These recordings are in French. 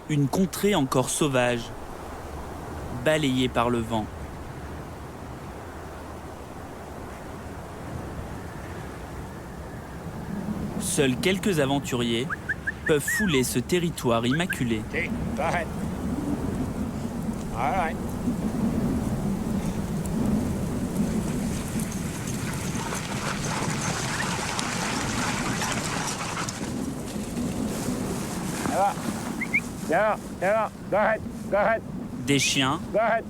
Une contrée encore sauvage, balayée par le vent. Seuls quelques aventuriers peuvent fouler ce territoire immaculé. Okay, go ahead. All right. C'est bon, go ahead, go ahead, Des chiens go ahead,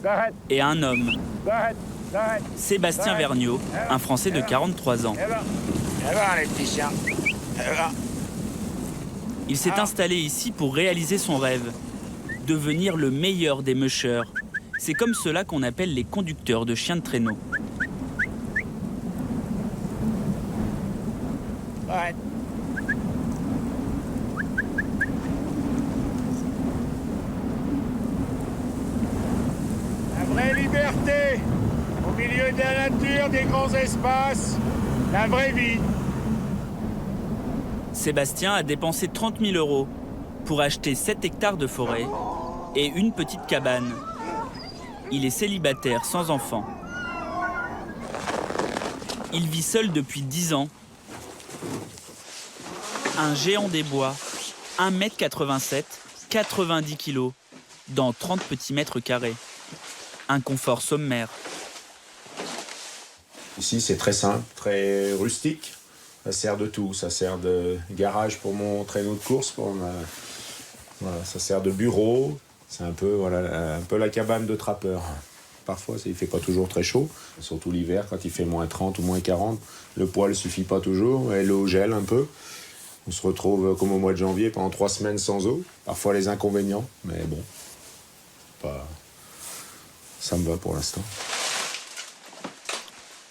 go ahead, et un homme, go ahead, go ahead. Sébastien Vergniaud, un Français de 43 ans. C'est bon, les petits chiens. C'est bon. Il s'est installé ici pour réaliser son rêve, devenir le meilleur des mushers. C'est comme cela qu'on appelle les conducteurs de chiens de traîneau. Go ahead. La vraie liberté, au milieu de la nature, des grands espaces, la vraie vie. Sébastien a dépensé 30 000 € pour acheter 7 hectares de forêt et une petite cabane. Il est célibataire, sans enfant. Il vit seul depuis 10 ans. Un géant des bois, 1,87 m, 90 kg, dans 30 petits mètres carrés. Un confort sommaire. Ici, c'est très simple, très rustique. Ça sert de tout. Ça sert de garage pour mon traîneau de course. Voilà, ça sert de bureau. C'est un peu la cabane de trappeur. Parfois, il ne fait pas toujours très chaud. Surtout l'hiver, quand il fait moins 30 ou moins 40. Le poêle ne suffit pas toujours. Et l'eau gèle un peu. On se retrouve comme au mois de janvier pendant 3 semaines sans eau. Parfois les inconvénients. Mais bon, ça me va pour l'instant.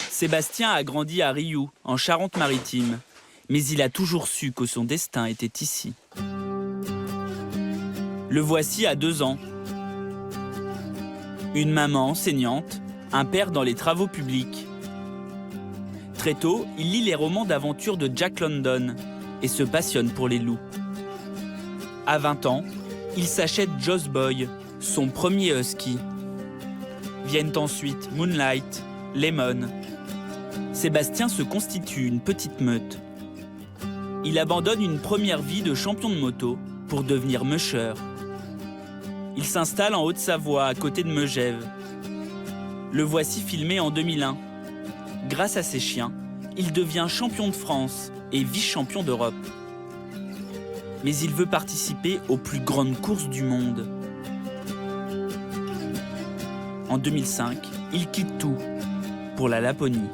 Sébastien a grandi à Riou, en Charente-Maritime. Mais il a toujours su que son destin était ici. Le voici à 2 ans. Une maman enseignante, un père dans les travaux publics. Très tôt, il lit les romans d'aventure de Jack London et se passionne pour les loups. À 20 ans, il s'achète Joss Boy, son premier husky. Viennent ensuite Moonlight, Lemon. Sébastien se constitue une petite meute. Il abandonne une première vie de champion de moto pour devenir musher. Il s'installe en Haute-Savoie, à côté de Megève. Le voici filmé en 2001. Grâce à ses chiens, il devient champion de France et vice-champion d'Europe. Mais il veut participer aux plus grandes courses du monde. En 2005, il quitte tout pour la Laponie.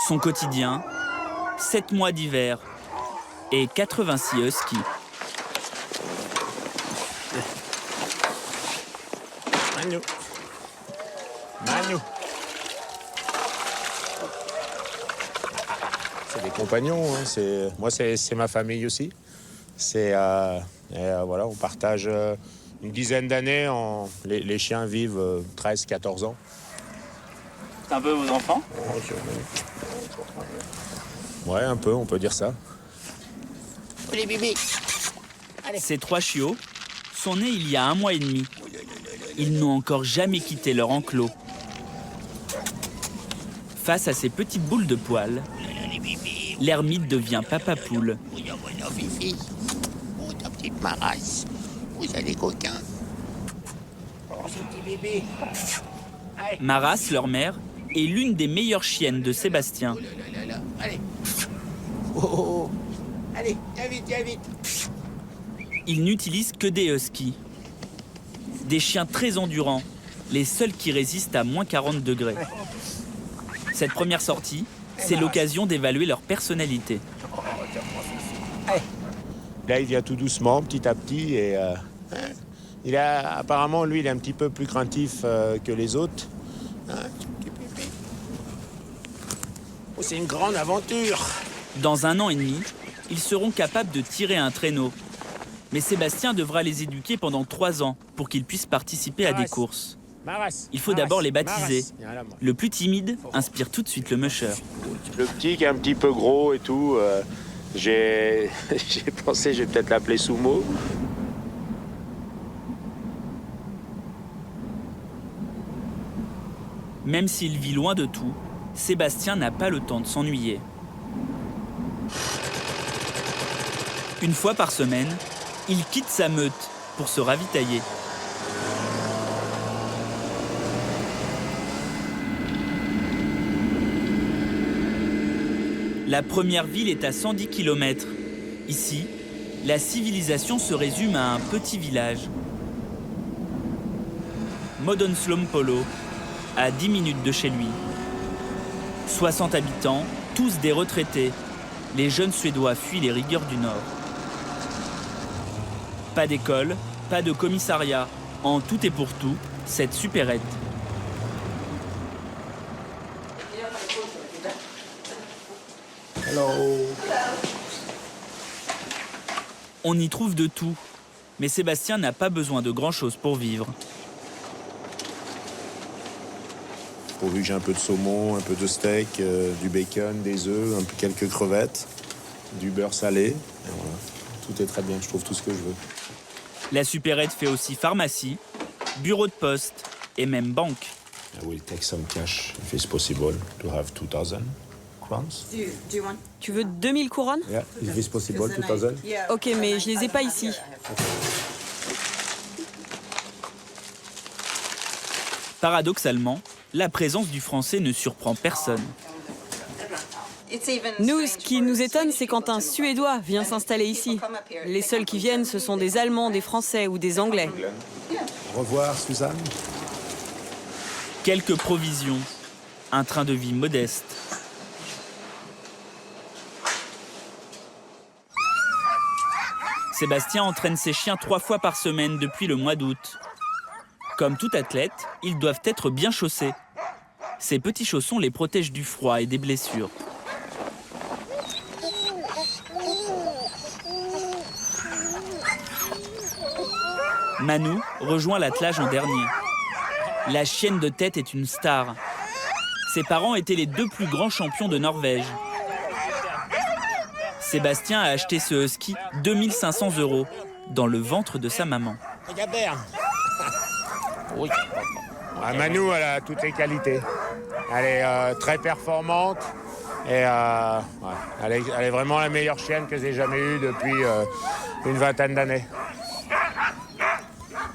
Son quotidien, 7 mois d'hiver et 86 huskies. Manu. C'est des compagnons, hein. Moi c'est ma famille aussi. Voilà, on partage une dizaine d'années. Les chiens vivent 13-14 ans. C'est un peu vos enfants ? Ouais, un peu, on peut dire ça. Les bébés. Ces 3 chiots sont nés il y a 1 mois et demi. Ils n'ont encore jamais quitté leur enclos. Face à ces petites boules de poils, l'ermite devient papa poule. Oh, ta petite Marasse. Vous avez des coquins. Oh, ce petit bébé. Maras, leur mère, est l'une des meilleures chiennes de Sébastien. Oh là là là. Allez. Oh. Allez, viens vite. Ils n'utilisent que des huskies. Des chiens très endurants, les seuls qui résistent à moins 40 degrés. Cette première sortie, c'est l'occasion d'évaluer leur personnalité. Là, il vient tout doucement, petit à petit. Et apparemment, lui, il est un petit peu plus craintif que les autres. Oh, c'est une grande aventure. Dans 1 an et demi, ils seront capables de tirer un traîneau. Mais Sébastien devra les éduquer pendant 3 ans pour qu'ils puissent participer à des courses. Il faut d'abord les baptiser. Le plus timide inspire tout de suite le musher. Le petit qui est un petit peu gros et tout, J'ai pensé, je vais peut-être l'appeler Sumo. Même s'il vit loin de tout, Sébastien n'a pas le temps de s'ennuyer. Une fois par semaine, il quitte sa meute pour se ravitailler. La première ville est à 110 km. Ici, la civilisation se résume à un petit village. Modonslompolo, à 10 minutes de chez lui. 60 habitants, tous des retraités. Les jeunes Suédois fuient les rigueurs du Nord. Pas d'école, pas de commissariat. En tout et pour tout, cette supérette. Hello. On y trouve de tout. Mais Sébastien n'a pas besoin de grand-chose pour vivre. Pourvu que j'ai un peu de saumon, un peu de steak, du bacon, des œufs, quelques crevettes, du beurre salé. Et voilà. Tout est très bien, je trouve tout ce que je veux. La supérette fait aussi pharmacie, bureau de poste et même banque. I will take some cash if it's possible to have 2,000 crowns. Tu veux 2000 couronnes? Yeah, if it's possible, 2,000. Ok, mais je les ai pas ici. Paradoxalement, la présence du français ne surprend personne. Nous, ce qui nous étonne, c'est quand un Suédois vient s'installer ici. Les seuls qui viennent, ce sont des Allemands, des Français ou des Anglais. Au revoir, Suzanne. Quelques provisions, un train de vie modeste. Sébastien entraîne ses chiens 3 fois par semaine depuis le mois d'août. Comme tout athlète, ils doivent être bien chaussés. Ces petits chaussons les protègent du froid et des blessures. Manu rejoint l'attelage en dernier. La chienne de tête est une star. Ses parents étaient les 2 plus grands champions de Norvège. Sébastien a acheté ce husky 2500 € dans le ventre de sa maman. Oui. Manu, elle a toutes les qualités. Elle est très performante et elle est vraiment la meilleure chienne que j'ai jamais eue depuis une vingtaine d'années.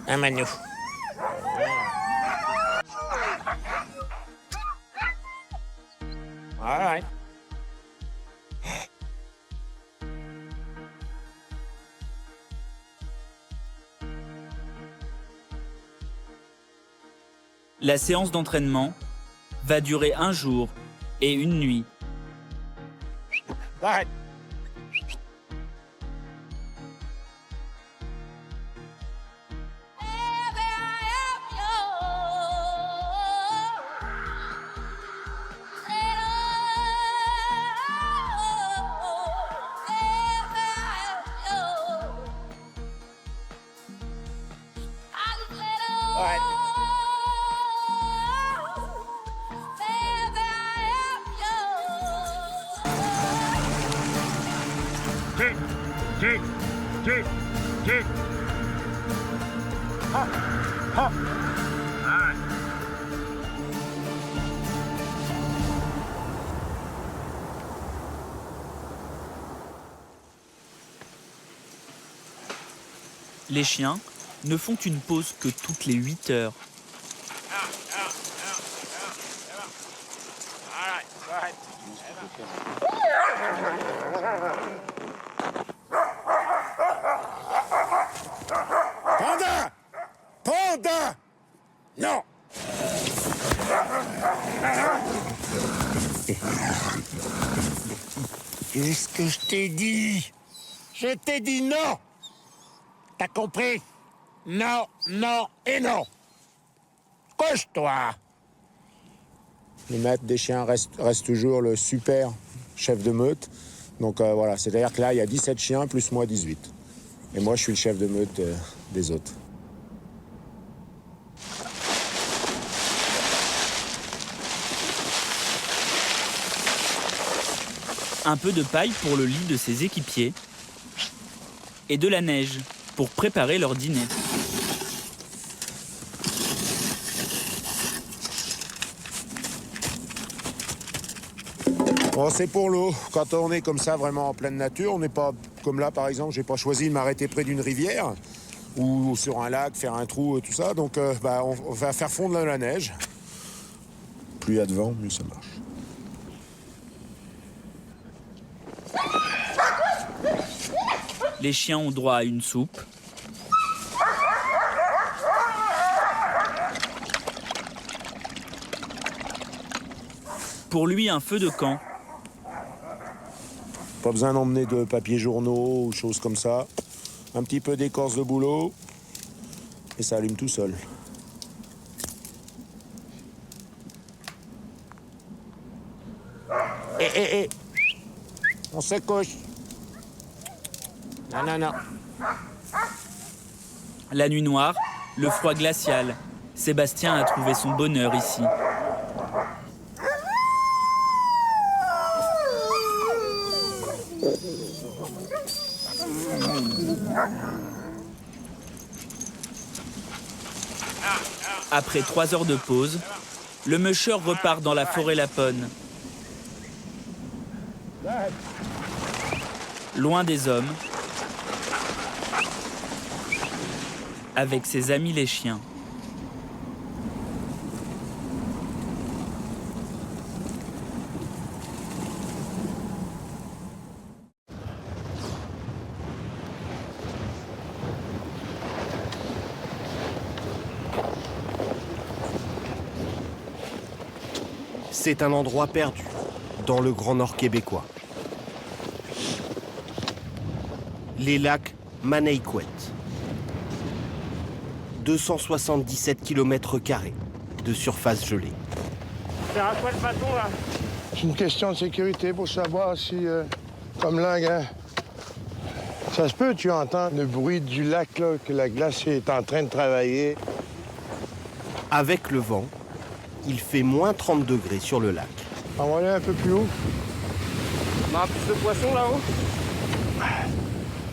Un Manu. All right. La séance d'entraînement va durer 1 jour et 1 nuit. Arrête. Arrête. Les chiens ne font une pause que toutes les 8 heures. Panda! Panda! Non! Qu'est-ce que je t'ai dit? Je t'ai dit non! T'as compris? Non, non et non! Couche-toi! Le maître des chiens reste toujours le super chef de meute. Donc voilà, c'est-à-dire que là, il y a 17 chiens plus moi 18. Et moi, je suis le chef de meute des autres. Un peu de paille pour le lit de ses équipiers et de la neige pour préparer leur dîner. Bon, c'est pour l'eau. Quand on est comme ça, vraiment en pleine nature, on n'est pas comme là, par exemple, j'ai pas choisi de m'arrêter près d'une rivière ou sur un lac, faire un trou et tout ça. Donc, on va faire fondre la neige. Plus il y a de vent, mieux ça marche. Les chiens ont droit à une soupe. Pour lui, un feu de camp. Pas besoin d'emmener de papier journaux ou choses comme ça. Un petit peu d'écorce de bouleau et ça allume tout seul. Eh. On se couche. Non. La nuit noire, le froid glacial. Sébastien a trouvé son bonheur ici. Après 3 heures de pause, le musher repart dans la forêt Lapone. Loin des hommes, avec ses amis les chiens. C'est un endroit perdu, dans le Grand Nord québécois. Les lacs Maneikouet. 277 km² de surface gelée. Faire à quoi le bâton là? C'est une question de sécurité pour savoir si, comme là, hein, ça se peut, tu entends le bruit du lac, là, que la glace est en train de travailler. Avec le vent, il fait moins 30 degrés sur le lac. On va aller un peu plus haut. On a plus de poissons là-haut?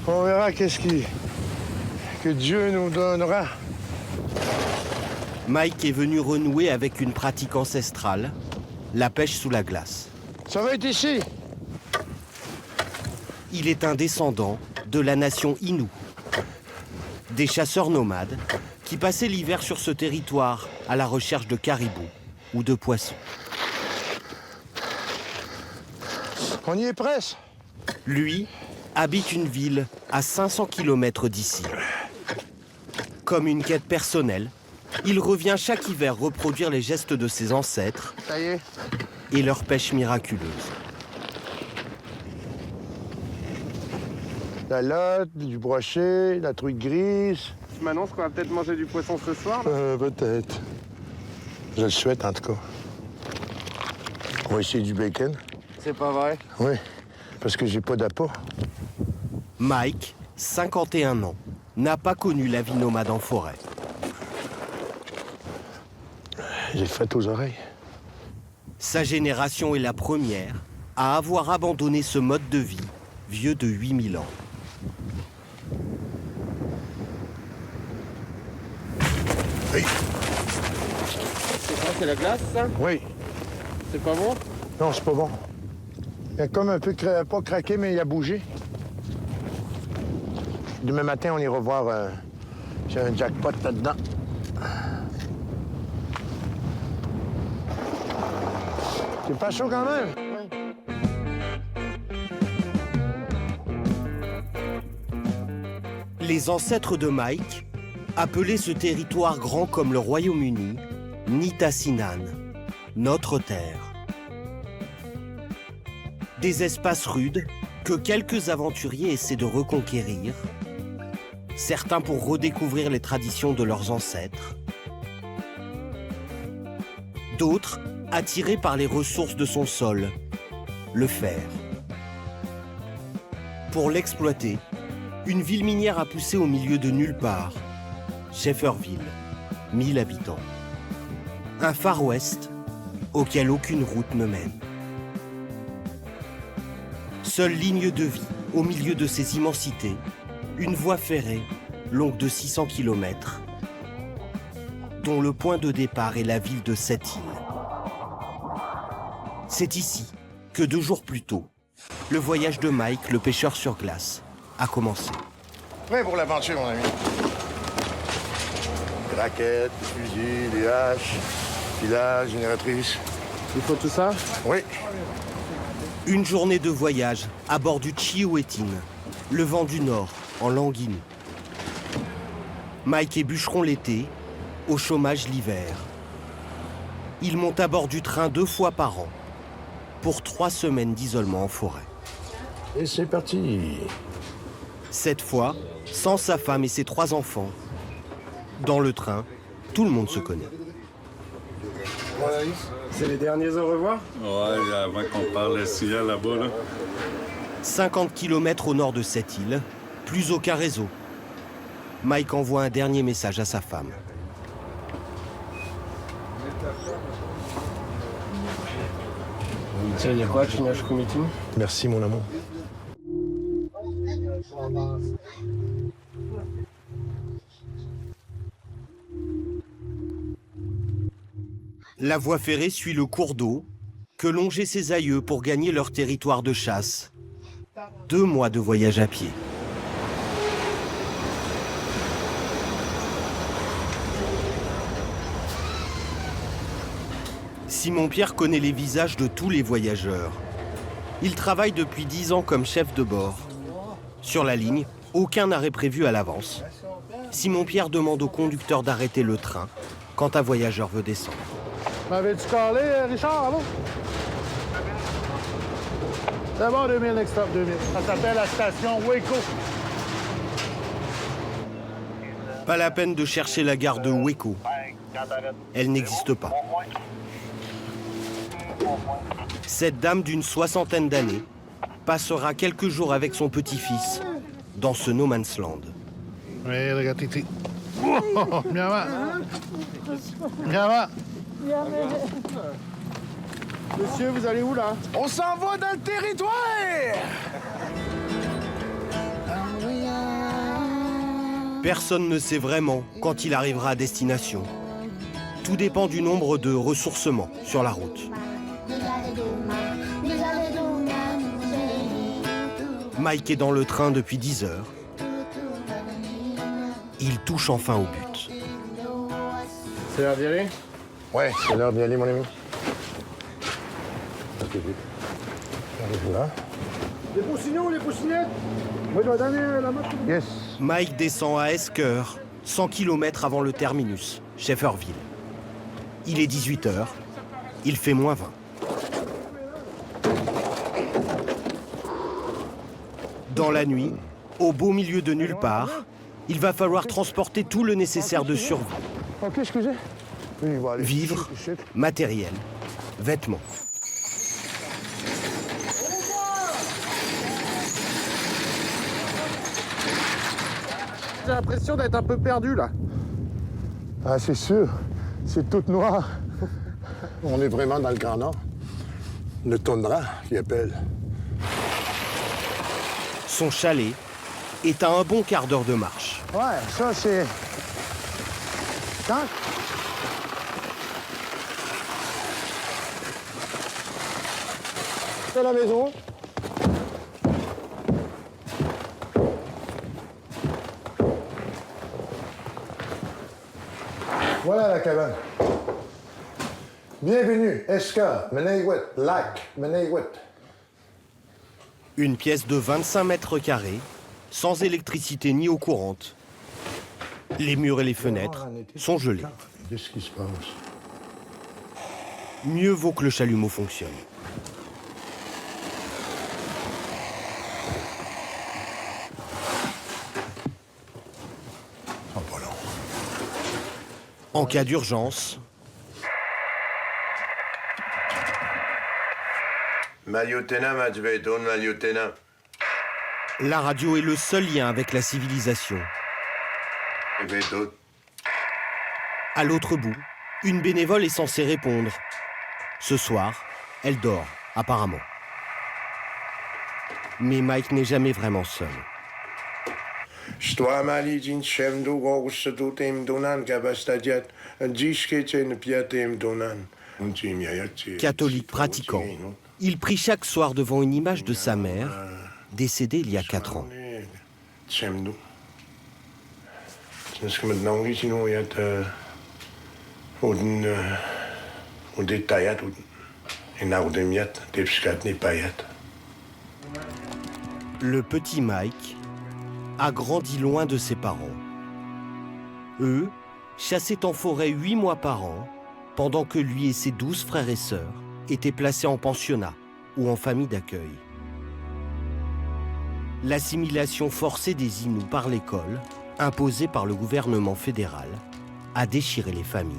On verra que Dieu nous donnera. Mike est venu renouer avec une pratique ancestrale, la pêche sous la glace. Ça va être ici. Il est un descendant de la nation Innu, des chasseurs nomades qui passaient l'hiver sur ce territoire à la recherche de caribous ou de poissons. On y est presque. Lui habite une ville à 500 km d'ici. Comme une quête personnelle, il revient chaque hiver reproduire les gestes de ses ancêtres Ça y est. et leur pêche miraculeuse. La lotte, du brochet, la truite grise. Tu m'annonces qu'on va peut-être manger du poisson ce soir là? Peut-être. Je le souhaite, en tout cas. On va essayer du bacon. C'est pas vrai. Oui, parce que j'ai pas d'appât. Mike, 51 ans, n'a pas connu la vie nomade en forêt. J'ai fait aux oreilles. Sa génération est la première à avoir abandonné ce mode de vie vieux de 8000 ans. Oui. C'est quoi, c'est la glace ça? Oui. C'est pas bon? Non, c'est pas bon. Il a comme un peu, pas craqué, mais il a bougé. Demain matin, on ira voir. J'ai un jackpot là-dedans. C'est pas chaud quand même? Les ancêtres de Mike appelaient ce territoire grand comme le Royaume-Uni Nitassinan, notre terre. Des espaces rudes que quelques aventuriers essaient de reconquérir, certains pour redécouvrir les traditions de leurs ancêtres, d'autres attirés par les ressources de son sol, le fer. Pour l'exploiter, une ville minière a poussé au milieu de nulle part, Shefferville, 1000 habitants. Un Far West auquel aucune route ne mène. Seule ligne de vie, au milieu de ces immensités, une voie ferrée longue de 600 km, dont le point de départ est la ville de Sept-Îles. C'est ici que 2 jours plus tôt, le voyage de Mike, le pêcheur sur glace, a commencé. Prêt pour l'aventure, mon ami. Des raquettes, des fusils, des haches, pilages, génératrices. Il faut tout ça? Oui. Une journée de voyage à bord du Chihuetin, le vent du nord, en Languine. Mike est bûcheron l'été, au chômage l'hiver. Il monte à bord du train 2 fois par an, pour 3 semaines d'isolement en forêt. Et c'est parti. Cette fois, sans sa femme et ses 3 enfants. Dans le train, tout le monde se connaît. C'est les derniers au revoir? Ouais, avant qu'on parle le ciel là-bas, là. 50 km au nord de cette île, plus aucun réseau. Mike envoie un dernier message à sa femme. Ça veut dire quoi, Chinash Kumitin? Merci, mon amour. La voie ferrée suit le cours d'eau que longeaient ses aïeux pour gagner leur territoire de chasse. 2 mois de voyage à pied. Simon-Pierre connaît les visages de tous les voyageurs. Il travaille depuis 10 ans comme chef de bord. Sur la ligne, aucun arrêt prévu à l'avance. Simon-Pierre demande au conducteur d'arrêter le train quand un voyageur veut descendre. M'avais-tu calé, Richard, avant? C'est bon, 2000, next stop, 2000. Ça s'appelle la station Waco. Pas la peine de chercher la gare de Waco. Elle n'existe pas. Cette dame d'une 60aine d'années passera quelques jours avec son petit-fils dans ce no man's land. Oui, regarde, Titi. Oh, viens va. Viens va. Monsieur, vous allez où, là? On s'en va dans le territoire! Personne ne sait vraiment quand il arrivera à destination. Tout dépend du nombre de ressourcements sur la route. Mike est dans le train depuis 10 heures. Il touche enfin au but. C'est l'heure d'y aller? Ouais, c'est l'heure d'y aller, mon ami. Arrive là. Les poussignons, les poussinettes! Moi, je dois donner la main. Yes. Mike descend à Esker, 100 km avant le terminus, Shefferville. Il est 18h, il fait -20. Dans la nuit, au beau milieu de nulle part, il va falloir transporter tout le nécessaire de survie. OK, excusez. Oui, il va aller. Vivres, matériel, vêtements. J'ai l'impression d'être un peu perdu, là. Ah, c'est sûr. C'est tout noir. On est vraiment dans le Grand Nord. Le toundra, qui appelle. Son chalet est à un bon quart d'heure de marche. Ouais, ça, c'est... Quand? C'est la maison. Voilà la cabane. Bienvenue, Eska, Meneiwet, Lac, Meneiwet. Une pièce de 25 mètres carrés, sans électricité ni eau courante. Les murs et les fenêtres sont gelés. Qu'est-ce qui se passe? Mieux vaut que le chalumeau fonctionne. Oh, pas long. En cas d'urgence, la radio est le seul lien avec la civilisation. À l'autre bout, une bénévole est censée répondre. Ce soir, elle dort, apparemment. Mais Mike n'est jamais vraiment seul. Catholique pratiquant, il prie chaque soir devant une image de sa mère, décédée il y a 4 ans. Le petit Mike a grandi loin de ses parents. Eux chassaient en forêt 8 mois par an, pendant que lui et ses 12 frères et sœurs étaient placés en pensionnat ou en famille d'accueil. L'assimilation forcée des Inuits par l'école, imposée par le gouvernement fédéral, a déchiré les familles.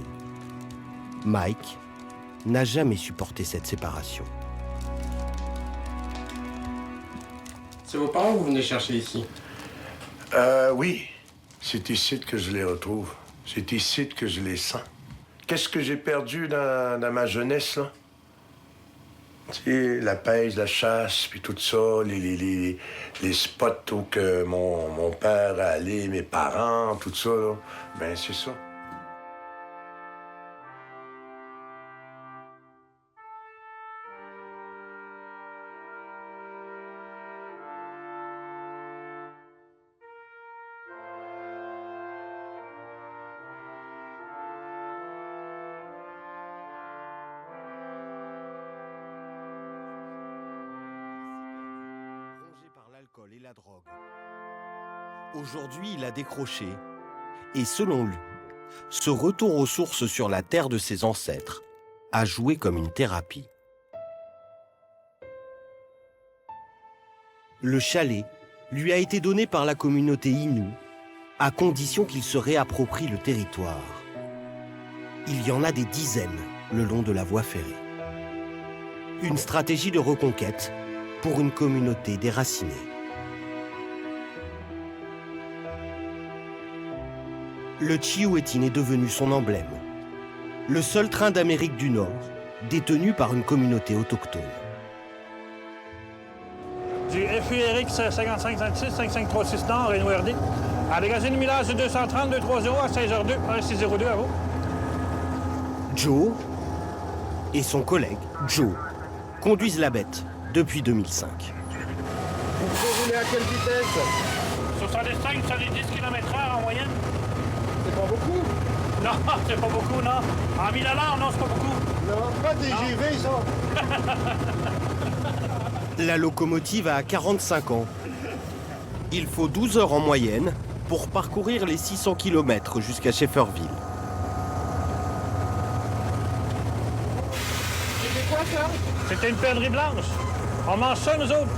Mike n'a jamais supporté cette séparation. C'est vos parents que vous venez chercher ici? Oui. C'est ici que je les retrouve. C'est ici que je les sens. Qu'est-ce que j'ai perdu dans ma jeunesse, là? Tu sais, la pêche, la chasse, puis tout ça, les spots où que mon père allait, mes parents, tout ça, là. Ben, c'est ça. Et la drogue. Aujourd'hui, il a décroché. Et selon lui, ce retour aux sources sur la terre de ses ancêtres a joué comme une thérapie. Le chalet lui a été donné par la communauté Innu, à condition qu'il se réapproprie le territoire. Il y en a des dizaines le long de la voie ferrée. Une stratégie de reconquête pour une communauté déracinée. Le Chiwetin est devenu son emblème. Le seul train d'Amérique du Nord détenu par une communauté autochtone. Du FURX 5556 5536 Nord, Renault RD. À magazine Millage de 230 230 à 16h02, 1602 à vous. Joe et son collègue Joe conduisent la bête depuis 2005. Vous roulez à quelle vitesse? 65, 70 km/h en moyenne. C'est pas beaucoup? Non, c'est pas beaucoup, non. En 1000 à l'heure, non, c'est pas beaucoup. Non, pas TGV, ça. La locomotive a 45 ans. Il faut 12 heures en moyenne pour parcourir les 600 km jusqu'à Shefferville. C'est quoi, ça? C'était une perdrix blanche. On mange ça, nous autres.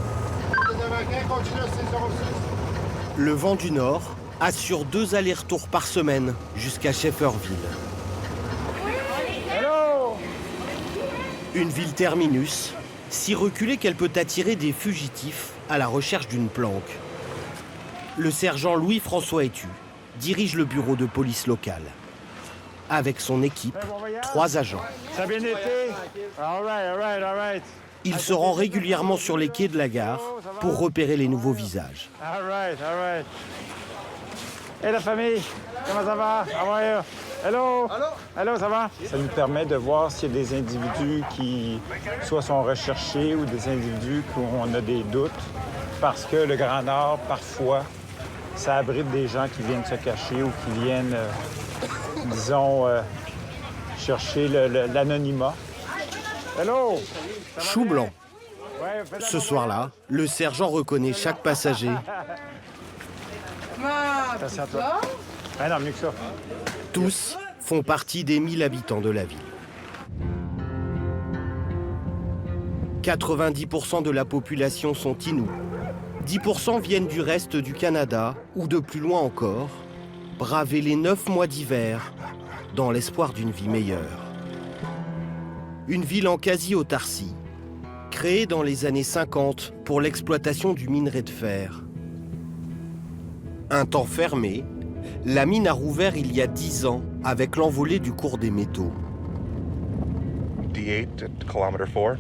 Les Américains continuent à 606. Le vent du Nord assure 2 allers-retours par semaine jusqu'à Shefferville. Hello! Une ville terminus, si reculée qu'elle peut attirer des fugitifs à la recherche d'une planque. Le sergent Louis-François Etu dirige le bureau de police locale. Avec son équipe, 3 agents. Ça a bien été? All right. Il se rend régulièrement sur les quais de la gare pour repérer les nouveaux visages. All right. Et la famille, comment ça va? How are you? Hello? Hello, ça va? Ça nous permet de voir s'il y a des individus qui soit sont recherchés ou des individus où on a des doutes. Parce que le Grand Nord, parfois, ça abrite des gens qui viennent se cacher ou qui viennent, disons, chercher l'anonymat. Hello! Chou blanc. Ce soir-là, le sergent reconnaît chaque passager. Attention à toi. Ah non, mieux que ça. Tous font partie des 1000 habitants de la ville. 90% de la population sont Inuits. 10% viennent du reste du Canada ou de plus loin encore, braver les 9 mois d'hiver dans l'espoir d'une vie meilleure. Une ville en quasi-autarcie, créée dans les années 50 pour l'exploitation du minerai de fer. Un temps fermé, la mine a rouvert il y a 10 ans avec l'envolée du cours des métaux. D8 at kilometer 4.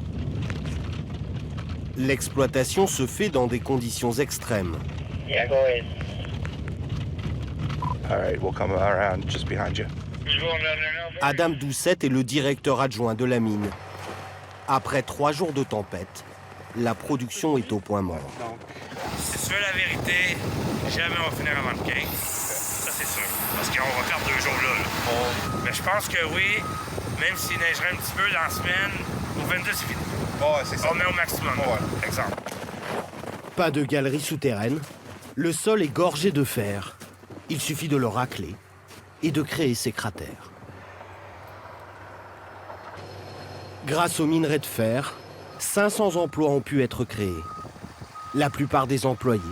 L'exploitation se fait dans des conditions extrêmes. Adam Doucet est le directeur adjoint de la mine. Après 3 jours de tempête, la production est au point mort. Si tu veux la vérité, jamais on va finir avant le 15. Ça, c'est sûr. Parce qu'on va faire 2 jours là. Mais je pense que oui, même s'il neigerait un petit peu dans la semaine, au 22, c'est fini. C'est ça. On est au maximum. Exemple. Pas de galerie souterraine. Le sol est gorgé de fer. Il suffit de le racler et de créer ces cratères. Grâce aux minerais de fer, 500 emplois ont pu être créés. La plupart des employés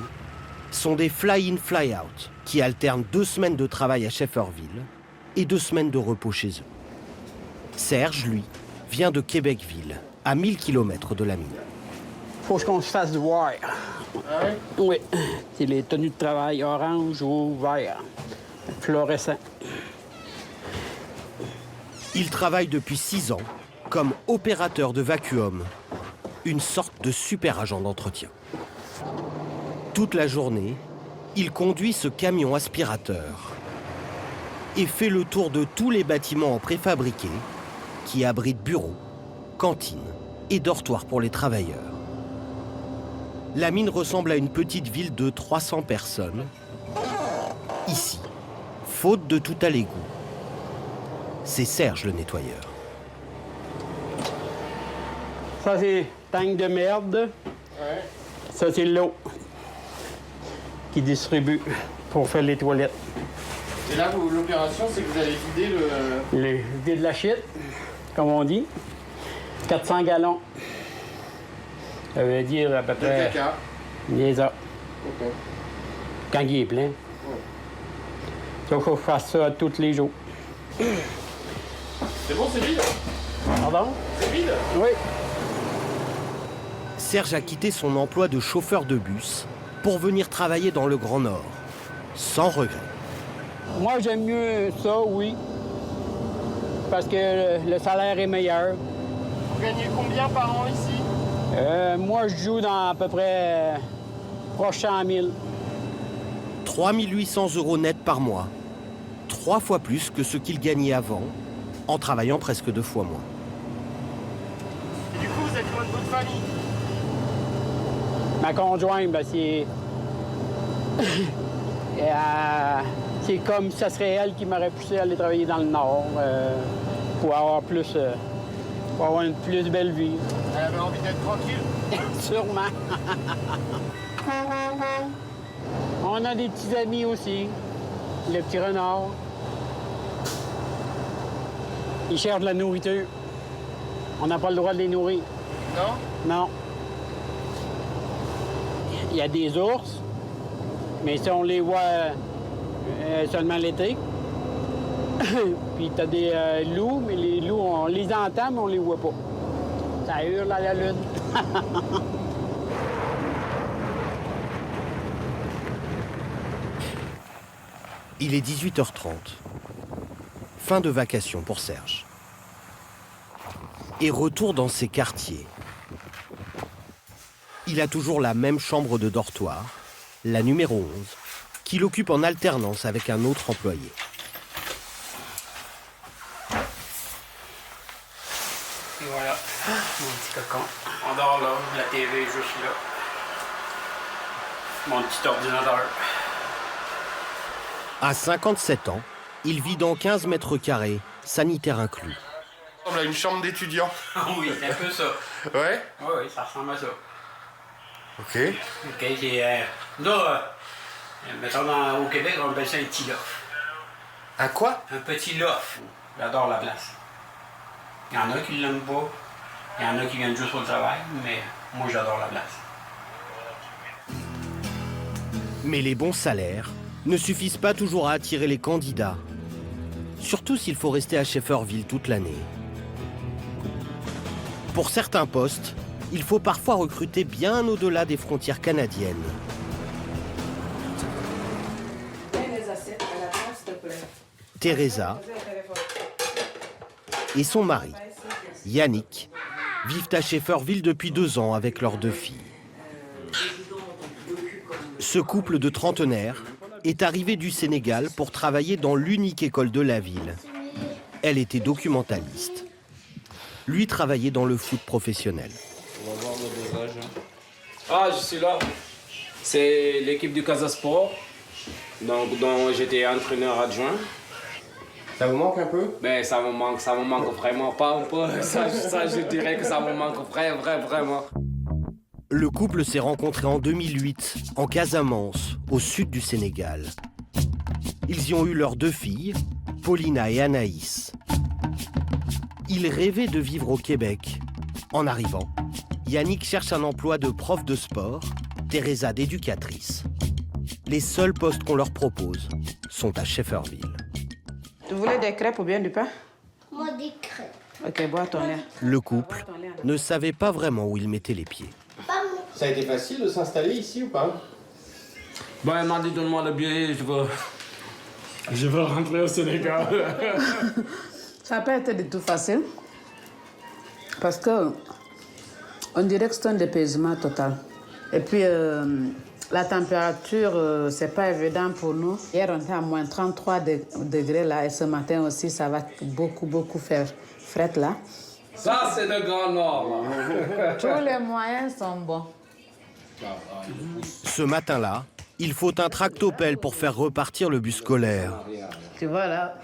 sont des fly-in, fly-out qui alternent 2 semaines de travail à Shefferville et 2 semaines de repos chez eux. Serge, lui, vient de Québecville, à 1000 km de la mine. Faut qu'on se fasse voir. Ah ouais? Oui. C'est les tenues de travail orange ou vert. Fluorescent. Il travaille depuis 6 ans comme opérateur de vacuum, une sorte de super agent d'entretien. Toute la journée, il conduit ce camion aspirateur et fait le tour de tous les bâtiments en préfabriqué qui abritent bureaux, cantines et dortoirs pour les travailleurs. La mine ressemble à une petite ville de 300 personnes. Ici, faute de tout à l'égout, c'est Serge le nettoyeur. Ça, c'est tank de merde. Ouais. Ça, c'est l'eau qui distribue pour faire les toilettes. Et là, l'opération, c'est que vous allez vider le... Vider de la shit, comme on dit. 400 gallons. Ça veut dire à peu près... Le caca. Les heures. OK. Quand il est plein. Il faut que je fasse ça tous les jours. C'est bon, c'est vide? Pardon? C'est vide? Oui. Serge a quitté son emploi de chauffeur de bus pour venir travailler dans le Grand Nord, sans regret. Moi, j'aime mieux ça, oui. Parce que le salaire est meilleur. Vous gagnez combien par an ici? Moi, je joue dans à peu près proche 100 000. 3 800 € net par mois. 3 fois plus que ce qu'il gagnait avant, en travaillant presque 2 fois moins. Et du coup, vous êtes loin de votre famille? Ma conjointe, ben, c'est... c'est comme ça serait elle qui m'aurait poussé à aller travailler dans le Nord pour avoir plus... pour avoir une plus belle vie. Elle avait envie d'être tranquille? Sûrement. On a des petits amis aussi. Le petit renard. Ils cherchent de la nourriture. On n'a pas le droit de les nourrir. Non? Non. Il y a des ours, mais si on les voit seulement l'été. Puis t'as des loups, mais les loups, on les entend, mais on les voit pas. Ça hurle à la lune. Il est 18h30. Fin de vacation pour Serge. Et retour dans ses quartiers. Il a toujours la même chambre de dortoir, la numéro 11, qu'il occupe en alternance avec un autre employé. Et voilà, mon petit cocon. On dort là, la TV est juste là. Mon petit ordinateur. À 57 ans, il vit dans 15 mètres carrés, sanitaire inclus. Ça ressemble à une chambre d'étudiant. Oui, c'est un peu ça. Ouais? Oui, ça ressemble à ça. OK. OK, c'est... là, mettons au Québec, on appelle ça un petit loft. Un quoi? Un petit loft. J'adore la place. Il y en a qui l'aiment pas. Il y en a qui viennent juste pour le travail, mais moi, j'adore la place. Mais les bons salaires ne suffisent pas toujours à attirer les candidats. Surtout s'il faut rester à Shefferville toute l'année. Pour certains postes, il faut parfois recruter bien au-delà des frontières canadiennes. Teresa et son mari, Yannick, vivent à Shefferville depuis 2 ans avec leurs 2 filles. Ce couple de trentenaires est arrivé du Sénégal pour travailler dans l'unique école de la ville. Elle était documentaliste. Lui travaillait dans le foot professionnel. On va voir le dosage. Ah, je suis là. C'est l'équipe du Casa Sport, dont j'étais entraîneur adjoint. Ça vous manque un peu? Ben, ça me manque vraiment pas un peu. Ça, je dirais que ça me manque vraiment. Le couple s'est rencontré en 2008, en Casamance, au sud du Sénégal. Ils y ont eu leurs 2 filles, Paulina et Anaïs. Ils rêvaient de vivre au Québec. En arrivant, Yannick cherche un emploi de prof de sport, Teresa d'éducatrice. Les seuls postes qu'on leur propose sont à Shefferville. Tu voulais des crêpes ou bien du pain? Moi, des crêpes. Ok, bois ton lait. Le couple ne savait pas vraiment où il mettait les pieds. Ça a été facile de s'installer ici ou pas? Bon, elle m'a dit donne-moi le billet, je veux rentrer au Sénégal. Ça n'a pas été du tout facile. Parce que on dirait que c'est un dépaysement total. Et puis la température, c'est pas évident pour nous. Hier, on était à moins 33 degrés là, et ce matin aussi, ça va beaucoup faire fret là. Ça, c'est le Grand Nord. Là. Tous les moyens sont bons. Ce matin-là, il faut un tractopelle pour faire repartir le bus scolaire. Tu vois là.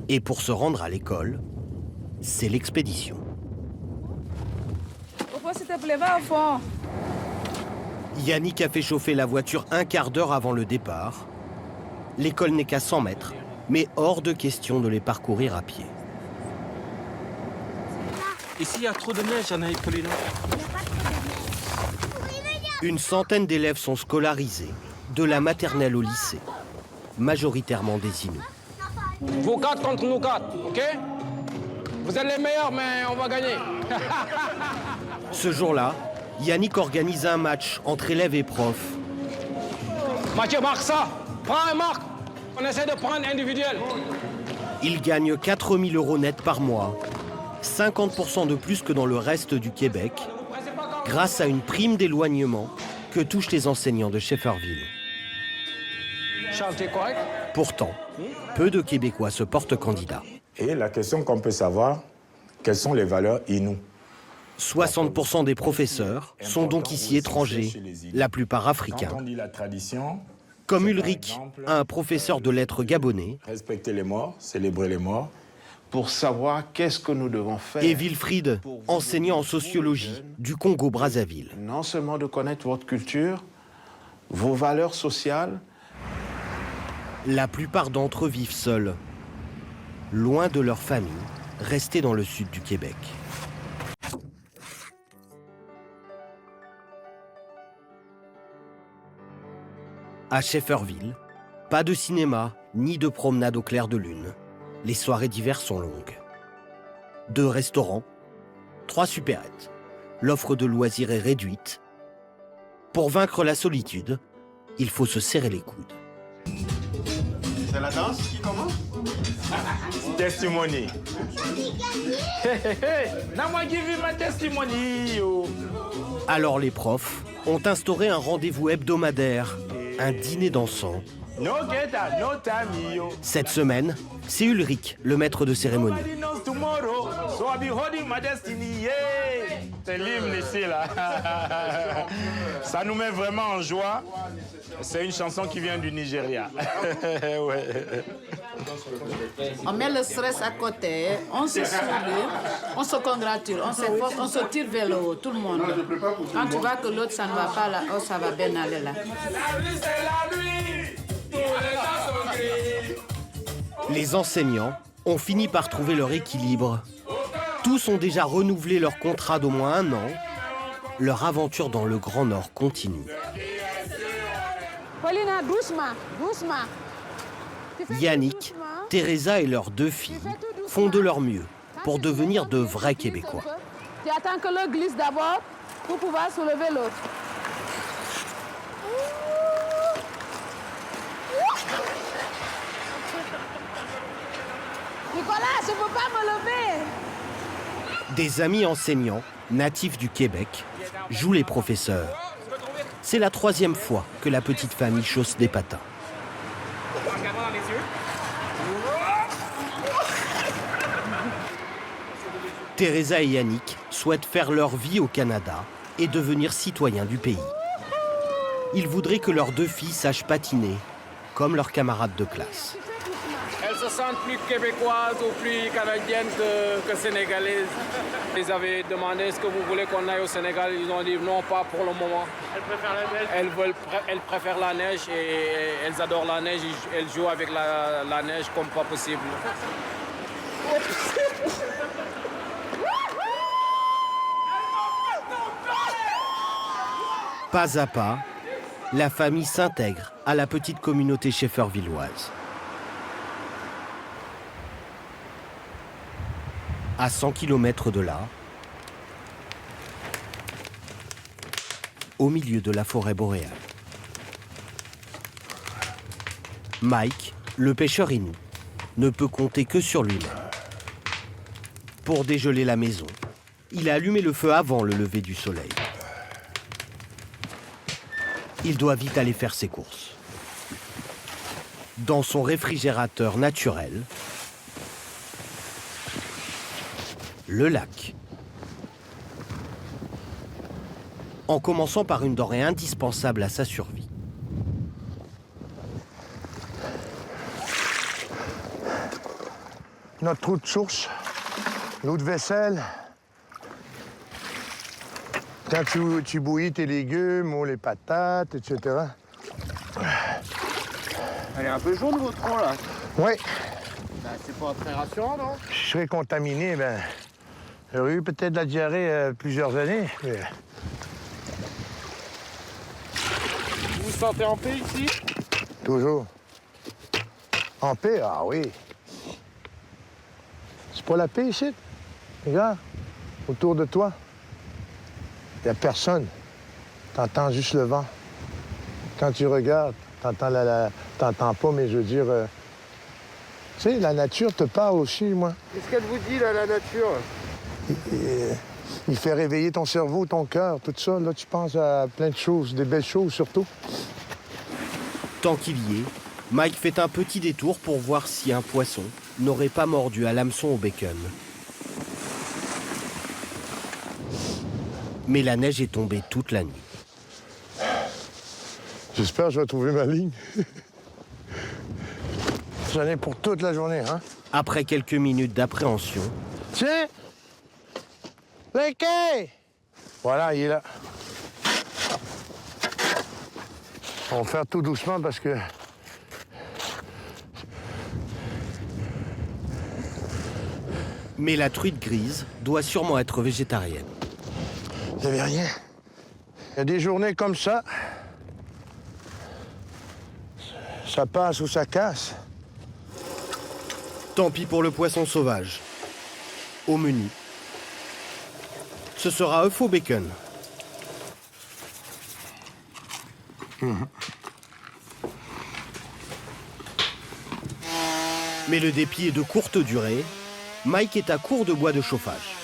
Et pour se rendre à l'école, c'est l'expédition. S'il te plaît, va au fond. Yannick a fait chauffer la voiture un quart d'heure avant le départ. L'école n'est qu'à 100 mètres, mais hors de question de les parcourir à pied. Ici, il y a trop de neige, Anaïs, Paulina. Une centaine d'élèves sont scolarisés, de la maternelle au lycée, majoritairement des Inuits. Vous 4 contre nous 4, ok? Vous êtes les meilleurs, mais on va gagner. Ce jour-là, Yannick organise un match entre élèves et profs. Mathieu, marque ça. Prends un marque. On essaie de prendre individuel. Il gagne 4 000 € net par mois, 50% de plus que dans le reste du Québec, grâce à une prime d'éloignement que touchent les enseignants de Shefferville. Charles, t'es correct? Pourtant, peu de Québécois se portent candidats. Et la question qu'on peut savoir, quelles sont les valeurs inoues? 60% des professeurs sont donc ici étrangers, la plupart africains. Quand on dit la tradition, comme Ulrich, un professeur de lettres gabonais. Respecter les morts, célébrer les morts. Pour savoir qu'est-ce que nous devons faire. Et Wilfried, enseignant en sociologie du Congo-Brazzaville. Non seulement de connaître votre culture, vos valeurs sociales. La plupart d'entre eux vivent seuls, loin de leur famille, restés dans le sud du Québec. À Shefferville, pas de cinéma ni de promenade au clair de lune. Les soirées d'hiver sont longues. 2 restaurants, 3 supérettes. L'offre de loisirs est réduite. Pour vaincre la solitude, il faut se serrer les coudes. C'est la danse qui commence? Testimony. Now I give you my testimony. Alors les profs ont instauré un rendez-vous hebdomadaire, un dîner dansant. No get that, no time, yo. Cette semaine, c'est Ulrich, le maître de cérémonie. Nobody knows tomorrow, so I'll be holding my destiny, yeah. C'est l'hymne ici, là. Ça nous met vraiment en joie. C'est une chanson qui vient du Nigeria. Ouais. On met le stress à côté, on se sourit, on se congratule, on s'efforce, on se tire vers le haut, tout le monde. Quand tu vois que l'autre, ça ne va pas là, oh, ça va bien aller là. Les enseignants ont fini par trouver leur équilibre. Tous ont déjà renouvelé leur contrat d'au moins 1 an. Leur aventure dans le Grand Nord continue. Paulina, doucement, doucement. Yannick, Teresa et leurs 2 filles font de leur mieux pour devenir de vrais Québécois. Tu attends que l'eau glisse d'abord pour pouvoir soulever l'autre. Nicolas, je ne peux pas me lever. Des amis enseignants, natifs du Québec, jouent les professeurs. C'est la 3e fois que la petite famille chausse des patins. Teresa et Yannick souhaitent faire leur vie au Canada et devenir citoyens du pays. Ils voudraient que leurs 2 filles sachent patiner, comme leurs camarades de classe. Elles se sentent plus québécoises ou plus canadiennes que sénégalaises. Ils avaient demandé est-ce que vous voulez qu'on aille au Sénégal. Ils ont dit non, pas pour le moment. Elles préfèrent la neige. Elles préfèrent la neige et elles adorent la neige. Elles jouent avec la neige comme pas possible. Pas à pas, la famille s'intègre à la petite communauté Sheffervilloise. À 100 km de là, au milieu de la forêt boréale. Mike, le pêcheur inou, ne peut compter que sur lui-même. Pour dégeler la maison, il a allumé le feu avant le lever du soleil. Il doit vite aller faire ses courses. Dans son réfrigérateur naturel, le lac. En commençant par une denrée indispensable à sa survie. Notre trou de source, l'eau de vaisselle. Quand tu bouillis tes légumes ou les patates, etc. Elle est un peu jaune votre eau là. Oui. Ben, c'est pas très rassurant, non? Je serais contaminé, ben. J'aurais eu peut-être de la diarrhée plusieurs années. Mais... Vous vous sentez en paix ici? Toujours. En paix? Ah oui. C'est pas la paix ici. Regarde, autour de toi. Il n'y a personne. T'entends juste le vent. Quand tu regardes, t'entends pas, mais je veux dire... Tu sais, la nature te parle aussi, moi. Qu'est-ce qu'elle vous dit, là, la nature? Il fait réveiller ton cerveau, ton cœur, tout ça. Là, tu penses à plein de choses, des belles choses surtout. Tant qu'il y est, Mike fait un petit détour pour voir si un poisson n'aurait pas mordu à l'hameçon au bacon. Mais la neige est tombée toute la nuit. J'espère que je vais trouver ma ligne. J'en ai pour toute la journée, hein? Après quelques minutes d'appréhension... Tiens! Le quai! Voilà, il est là. On va faire tout doucement parce que... Mais la truite grise doit sûrement être végétarienne. Il n'y avait rien. Il y a des journées comme ça. Ça passe ou ça casse. Tant pis pour le poisson sauvage. Au menu, ce sera œuf au bacon. Mais le dépit est de courte durée. Mike est à court de bois de chauffage.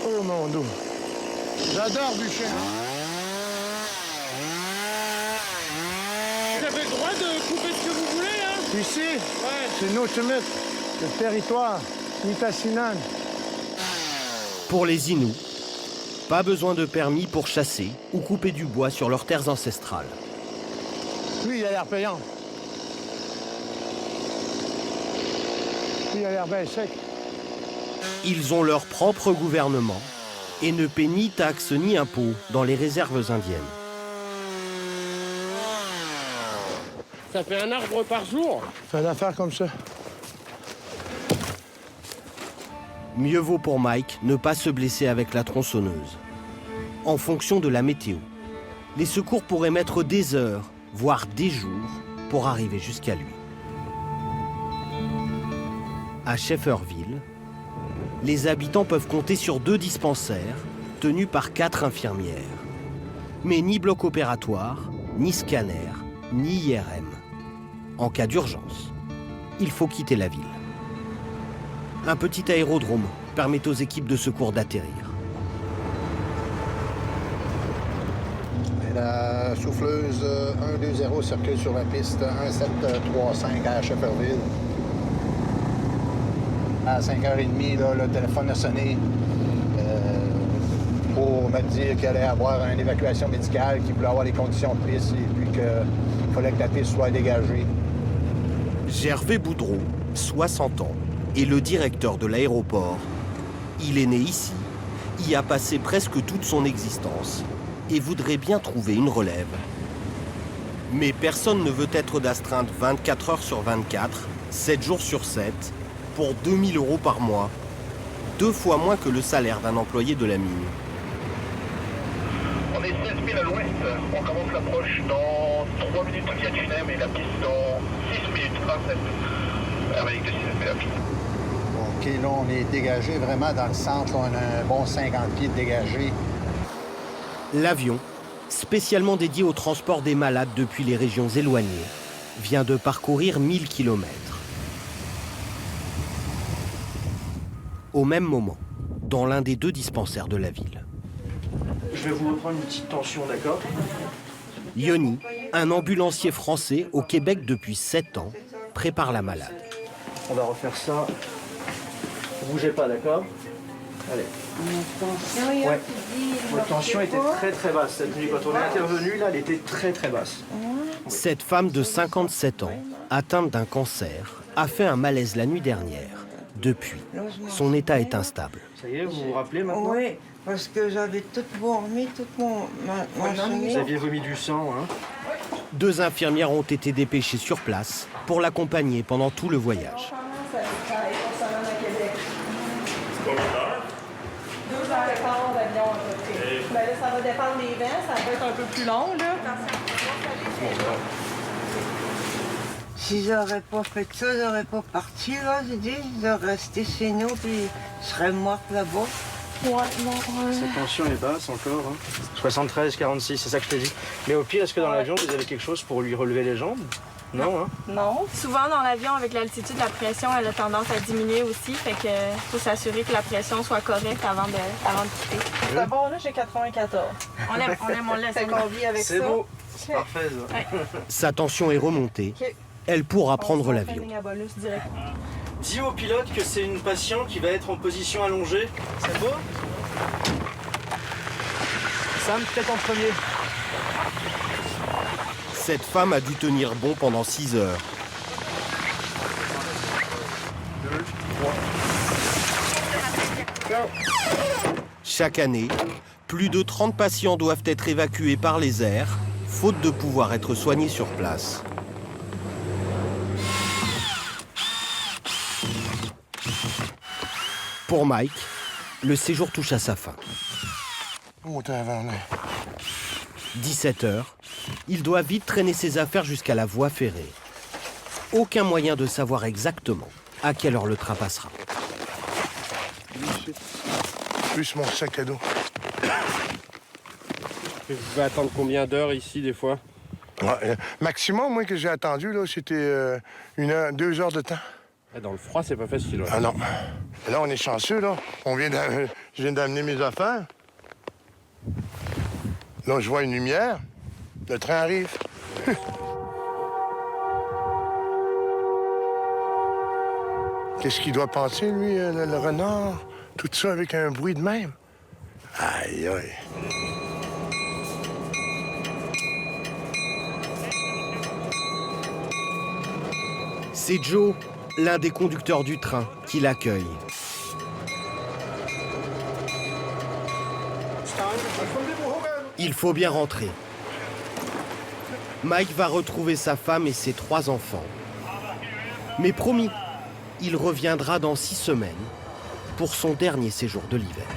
Oh mon Dieu. J'adore bûcher. Vous avez le droit de couper ce que vous voulez, là? Ici, Ouais. c'est nos chemins, le territoire, Nitassinan. Pour les Inuits, pas besoin de permis pour chasser ou couper du bois sur leurs terres ancestrales. Lui, il a l'air payant. Lui, il a l'air bien sec. Ils ont leur propre gouvernement et ne paient ni taxes ni impôts dans les réserves indiennes. Ça fait un arbre par jour? C'est une affaire comme ça. Mieux vaut pour Mike ne pas se blesser avec la tronçonneuse. En fonction de la météo, les secours pourraient mettre des heures, voire des jours, pour arriver jusqu'à lui. À Shefferville, les habitants peuvent compter sur 2 dispensaires tenus par 4 infirmières. Mais ni bloc opératoire, ni scanner, ni IRM. En cas d'urgence, il faut quitter la ville. un petit aérodrome permet aux équipes de secours d'atterrir. La souffleuse 120 circule sur la piste 1735 à Shefferville. À 5h30, là, le téléphone a sonné pour me dire qu'il allait y avoir une évacuation médicale, qu'il voulait avoir les conditions de piste et puis qu'il fallait que la piste soit dégagée. Gervais Boudreau, 60 ans, est le directeur de l'aéroport. Il est né ici, y a passé presque toute son existence et voudrait bien trouver une relève. Mais personne ne veut être d'astreinte 24 heures sur 24, 7 jours sur 7, pour 2000 € par mois, 2 fois moins que le salaire d'un employé de la mine. On est 16 000 à l'ouest, on commence l'approche dans 3 minutes au Vietnam et la piste dans 6 minutes, 27, avec de 6 la piste. OK, là, on est dégagé vraiment dans le centre, là, on a un bon 50 pieds de dégagé. L'avion, spécialement dédié au transport des malades depuis les régions éloignées, vient de parcourir 1000 km. Au même moment, dans l'un des 2 dispensaires de la ville. Je vais vous reprendre une petite tension, d'accord? Yoni, un ambulancier français au Québec depuis 7 ans, prépare la malade. On va refaire ça. Bougez pas, d'accord? Allez. Ouais. Votre tension était très très basse cette nuit. Quand on est intervenu, là, elle était très très basse. Cette femme de 57 ans, atteinte d'un cancer, a fait un malaise la nuit dernière. Depuis, son état est instable. Ça y est, vous vous rappelez maintenant? Oui, parce que j'avais tout vomi, toute ma chemise. Vous aviez vomi du sang, hein? 2 infirmières ont été dépêchées sur place pour l'accompagner pendant tout le voyage. 2 heures et quart d'avion à peu près. Ben là, ça va dépendre des vents, ça va être un peu plus long, là. Si j'aurais pas fait ça, j'aurais pas parti, là, j'ai dit. J'aurais resté chez nous, puis je serais morte là-bas. Ouais, non. Cette tension est basse encore, hein. 73, 46, c'est ça que je t'ai dit. Mais au pire, est-ce que dans l'avion, vous avez quelque chose pour lui relever les jambes? Non, hein? Non. Souvent, dans l'avion, avec l'altitude, la pression, elle a tendance à diminuer aussi. Fait que faut s'assurer que la pression soit correcte avant de quitter. C'est bon, là, j'ai 94. On laisse. Fait qu'on vit avec ça. C'est beau. C'est parfait, ça. Ouais. Sa tension est remontée. Elle pourra prendre l'avion. Dis au pilote que c'est une patiente qui va être en position allongée. C'est beau? Sam, peut-être en premier. Cette femme a dû tenir bon pendant 6 heures. 2, 3. Chaque année, plus de 30 patients doivent être évacués par les airs, faute de pouvoir être soignés sur place. Pour Mike, le séjour touche à sa fin. 17 heures, il doit vite traîner ses affaires jusqu'à la voie ferrée. Aucun moyen de savoir exactement à quelle heure le train passera. Plus mon sac à dos. Vous pouvez attendre combien d'heures ici, des fois? Ouais, maximum, moi, que j'ai attendu, là, c'était 2 heures de temps. Dans le froid, c'est pas facile. Ouais. Ah non. Là, on est chanceux, là. Je viens d'amener mes affaires. Là, je vois une lumière. Le train arrive. Qu'est-ce qu'il doit penser, lui, le renard? Tout ça avec un bruit de même. Aïe, aïe. C'est Joe, l'un des conducteurs du train, qui l'accueille. Il faut bien rentrer. Mike va retrouver sa femme et ses 3 enfants. Mais promis, il reviendra dans 6 semaines pour son dernier séjour de l'hiver.